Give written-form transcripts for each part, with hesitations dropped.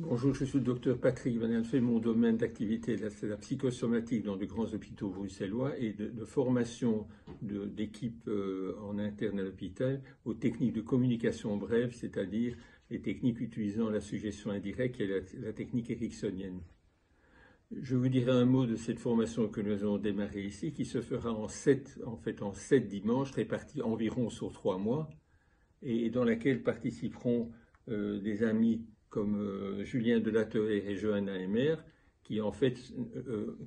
Bonjour, je suis le docteur Patrick Van Helfen. Mon domaine d'activité, c'est la psychosomatique dans de grands hôpitaux bruxellois et de formation d'équipes en interne à l'hôpital aux techniques de communication brève, c'est-à-dire les techniques utilisant la suggestion indirecte et la technique ericksonienne. Je vous dirai un mot de cette formation que nous allons démarrer ici, qui se fera en sept dimanches, répartis environ sur 3 mois, et dans laquelle participeront des amis comme Julien Delateret et Johanna Emmer, qui en fait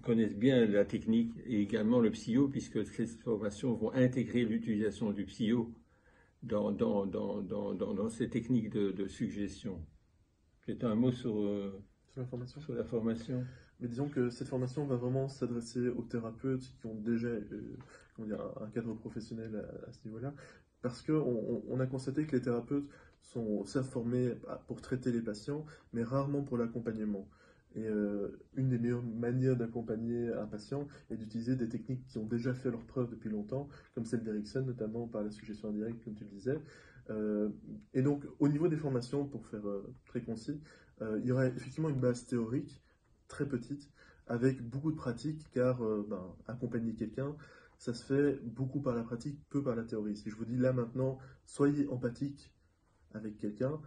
connaissent bien la technique et également le psycho, puisque ces formations vont intégrer l'utilisation du psycho dans ces techniques de suggestion. C'est un mot Sur sur la formation. Mais disons que cette formation va vraiment s'adresser aux thérapeutes qui ont déjà un cadre professionnel à ce niveau-là, parce qu'on a constaté que les thérapeutes sont certes formés pour traiter les patients, mais rarement pour l'accompagnement. Et une des meilleures manières d'accompagner un patient est d'utiliser des techniques qui ont déjà fait leur preuve depuis longtemps, comme celle d'Erickson, notamment par la suggestion indirecte, comme tu le disais. Et donc, au niveau des formations, pour faire très concis, il y aura effectivement une base théorique très petite, avec beaucoup de pratique, car accompagner quelqu'un, ça se fait beaucoup par la pratique, peu par la théorie. Si je vous dis là maintenant, soyez empathique avec quelqu'un,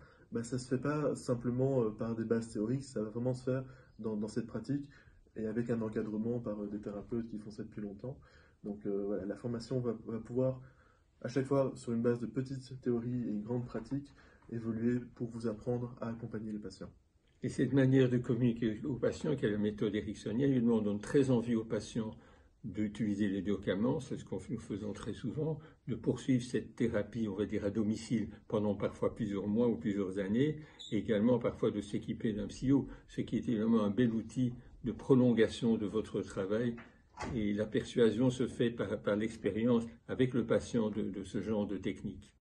ça ne se fait pas simplement par des bases théoriques, ça va vraiment se faire dans cette pratique et avec un encadrement par des thérapeutes qui font ça depuis longtemps. Donc voilà, la formation va pouvoir, à chaque fois, sur une base de petites théories et une grande pratique, évoluer pour vous apprendre à accompagner les patients. Et cette manière de communiquer aux patients, qui est la méthode ericksonienne, évidemment, donne très envie aux patients d'utiliser les médicaments, c'est ce que nous faisons très souvent, de poursuivre cette thérapie, on va dire, à domicile pendant parfois plusieurs mois ou plusieurs années, et également parfois de s'équiper d'un psycho, ce qui est évidemment un bel outil de prolongation de votre travail. Et la persuasion se fait par l'expérience avec le patient de ce genre de technique.